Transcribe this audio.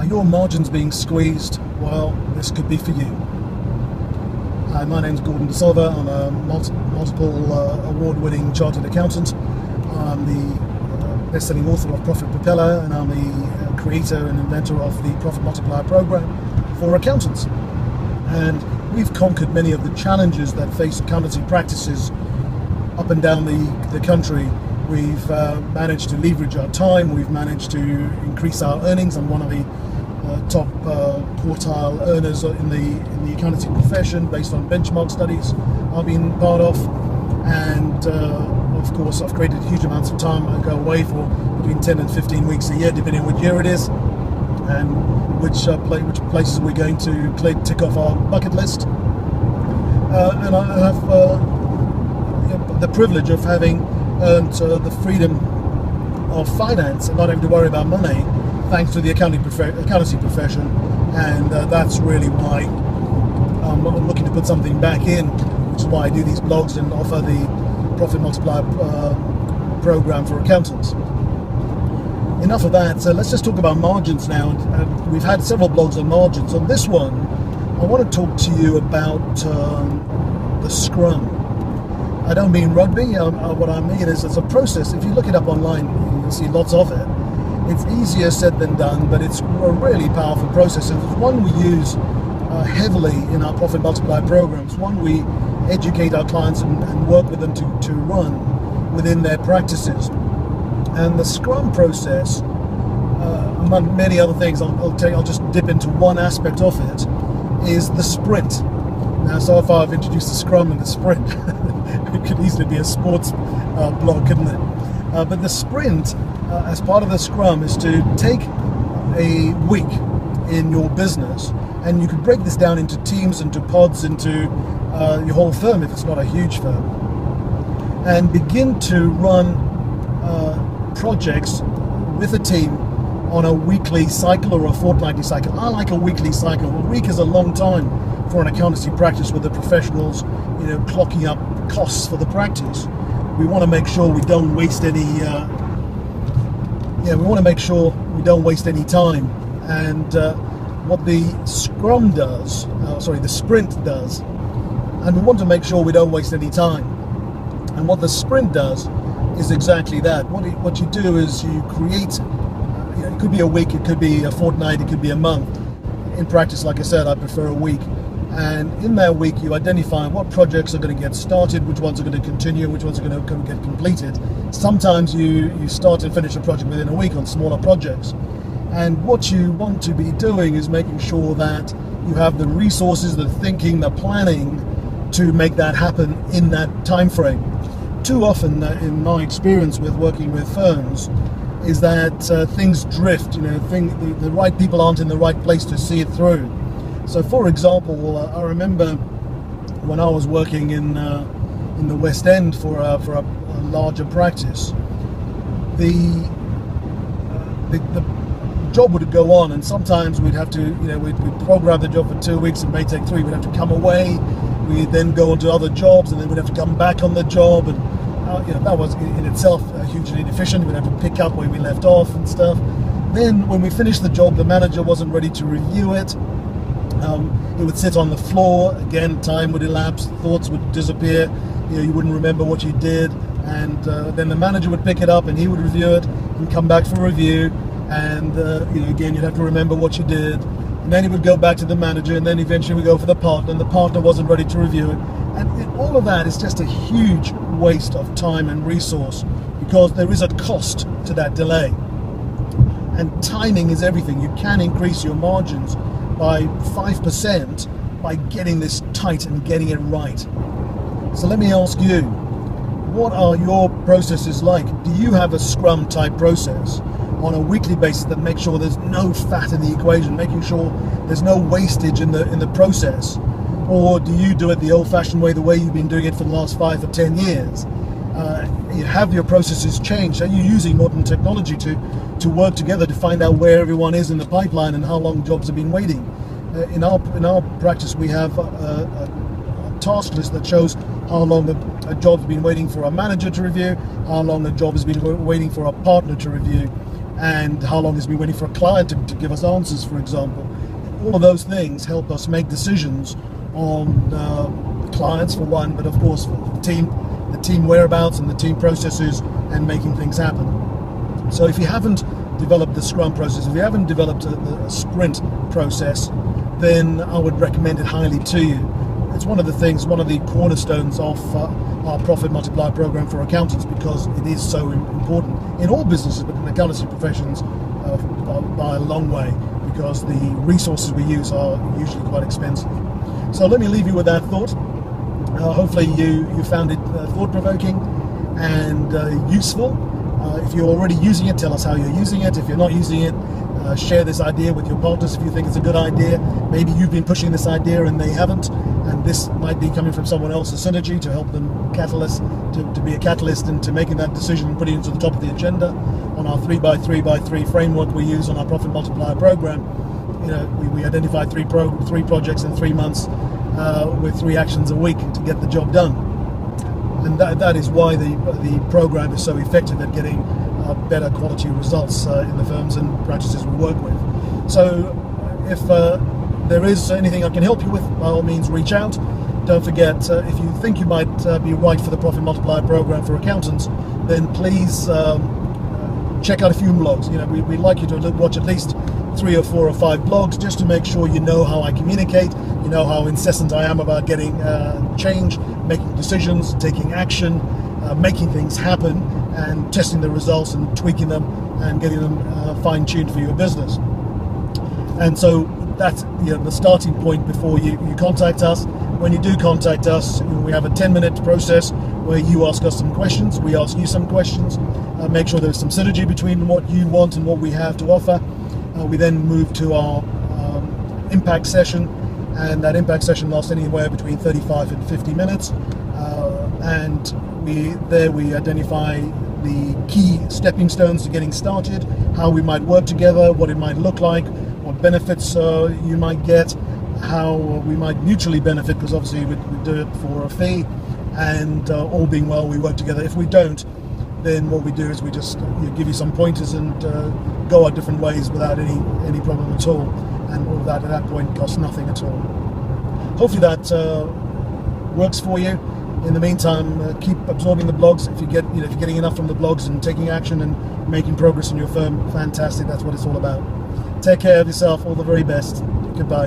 Are your margins being squeezed? Well, this could be for you. Hi, my name's Gordon De Silva. I'm a multiple award-winning chartered accountant. I'm the best-selling author of Profit Propeller, and I'm the creator and inventor of the Profit Multiplier program for accountants. And we've conquered many of the challenges that face accountancy practices up and down the country. We've managed to leverage our time. We've managed to increase our earnings. I'm one of the top quartile earners in the accountancy profession based on benchmark studies I've been part of, and of course I've created huge amounts of time. I go away for between 10 and 15 weeks a year, depending on what year it is and which places we're going to tick off our bucket list. And I have the privilege of having earned the freedom of finance and not having to worry about money, thanks to the accountancy profession, and that's really why I'm looking to put something back in, which is why I do these blogs and offer the Profit Multiplier program for accountants. Enough of that, so let's just talk about margins now. We've had several blogs on margins. On this one, I want to talk to you about the scrum. I don't mean rugby. What I mean is it's a process. If you look it up online, you'll see lots of it. It's easier said than done, but it's a really powerful process. And it's one we use heavily in our Profit Multiplier programs, one we educate our clients and work with them to run within their practices. And the Scrum process, among many other things, I'll just dip into one aspect of it, is the sprint. Now, so far I've introduced the Scrum and the sprint. It could easily be a sports blog, couldn't it? But the sprint, as part of the Scrum, is to take a week in your business, and you could break this down into teams, into pods, into your whole firm if it's not a huge firm, and begin to run projects with a team on a weekly cycle or a fortnightly cycle. I like a weekly cycle. A week is a long time for an accountancy practice with the professionals, clocking up costs for the practice. We want to make sure we don't waste any. We want to make sure we don't waste any time. And what the Scrum does, the sprint does, and we want to make sure we don't waste any time. And what the sprint does is exactly that. What you do is you create. It could be a week, it could be a fortnight, it could be a month. In practice, like I said, I prefer a week. And in that week, you identify what projects are going to get started, which ones are going to continue, which ones are going to get completed. Sometimes you start and finish a project within a week on smaller projects. And what you want to be doing is making sure that you have the resources, the thinking, the planning to make that happen in that time frame. Too often, in my experience with working with firms, is that things drift. The right people aren't in the right place to see it through. So, for example, I remember when I was working in the West End for a larger practice, the job would go on, and sometimes we'd have to, we'd program the job for 2 weeks, it may take 3. We'd have to come away, we'd then go on to other jobs, and then we'd have to come back on the job, and that was in itself hugely inefficient. We'd have to pick up where we left off and stuff. Then when we finished the job, the manager wasn't ready to review it. It would sit on the floor. Again, time would elapse, thoughts would disappear. You wouldn't remember what you did, and then the manager would pick it up and he would review it and come back for review. And again, you'd have to remember what you did. And then he would go back to the manager, and then eventually we go for the partner, and the partner wasn't ready to review it. And all of that is just a huge waste of time and resource, because there is a cost to that delay. And timing is everything. You can increase your margins by 5% by getting this tight and getting it right. So let me ask you, what are your processes like? Do you have a Scrum type process on a weekly basis that makes sure there's no fat in the equation, making sure there's no wastage in the process? Or do you do it the old-fashioned way, the way you've been doing it for the last 5 or 10 years? Have your processes changed? Are you using modern technology to work together to find out where everyone is in the pipeline and how long jobs have been waiting? In our practice, we have a task list that shows how long a job's been waiting for a manager to review, how long a job has been waiting for a partner to review. and how long has been waiting for a client to give us answers, for example. All of those things help us make decisions on clients for one, but of course for the team whereabouts and the team processes and making things happen. So if you haven't developed the Scrum process, if you haven't developed a sprint process, then I would recommend it highly to you. It's one of the cornerstones of our Profit Multiplier program for accountants, because it is so important in all businesses, but in accountancy professions by a long way, because the resources we use are usually quite expensive. So let me leave you with that thought. Hopefully you found it thought-provoking and useful. If you're already using it, tell us how you're using it. If you're not using it, share this idea with your partners if you think it's a good idea. Maybe you've been pushing this idea and they haven't, and this might be coming from someone else, a synergy to help them to be a catalyst into making that decision and putting it to the top of the agenda. On our 3x3x3 framework we use on our Profit Multiplier program, we identify three projects in 3 months with 3 actions a week to get the job done. And that is why the program is so effective at getting better quality results in the firms and practices we work with. So if there is anything I can help you with, by all means reach out. Don't forget, if you think you might be right for the Profit Multiplier program for accountants, then please check out a few blogs. We'd like you to watch at least 3 or 4 or 5 blogs, just to make sure you know how I communicate, you know how incessant I am about getting change, making decisions, taking action, making things happen, and testing the results and tweaking them and getting them fine-tuned for your business. And so that's the starting point before you contact us. When you do contact us, we have a 10-minute process where you ask us some questions, we ask you some questions, make sure there's some synergy between what you want and what we have to offer. We then move to our impact session, and that impact session lasts anywhere between 35 and 50 minutes. And we identify the key stepping stones to getting started, how we might work together, what it might look like, what benefits you might get, how we might mutually benefit, because obviously we do it for a fee, and all being well, we work together. If we don't, then what we do is we just give you some pointers and go our different ways without any problem at all, and all of that at that point costs nothing at all. Hopefully that works for you. In the meantime, keep absorbing the blogs. If you're getting enough from the blogs and taking action and making progress in your firm, fantastic. That's what it's all about. Take care of yourself. All the very best. Goodbye.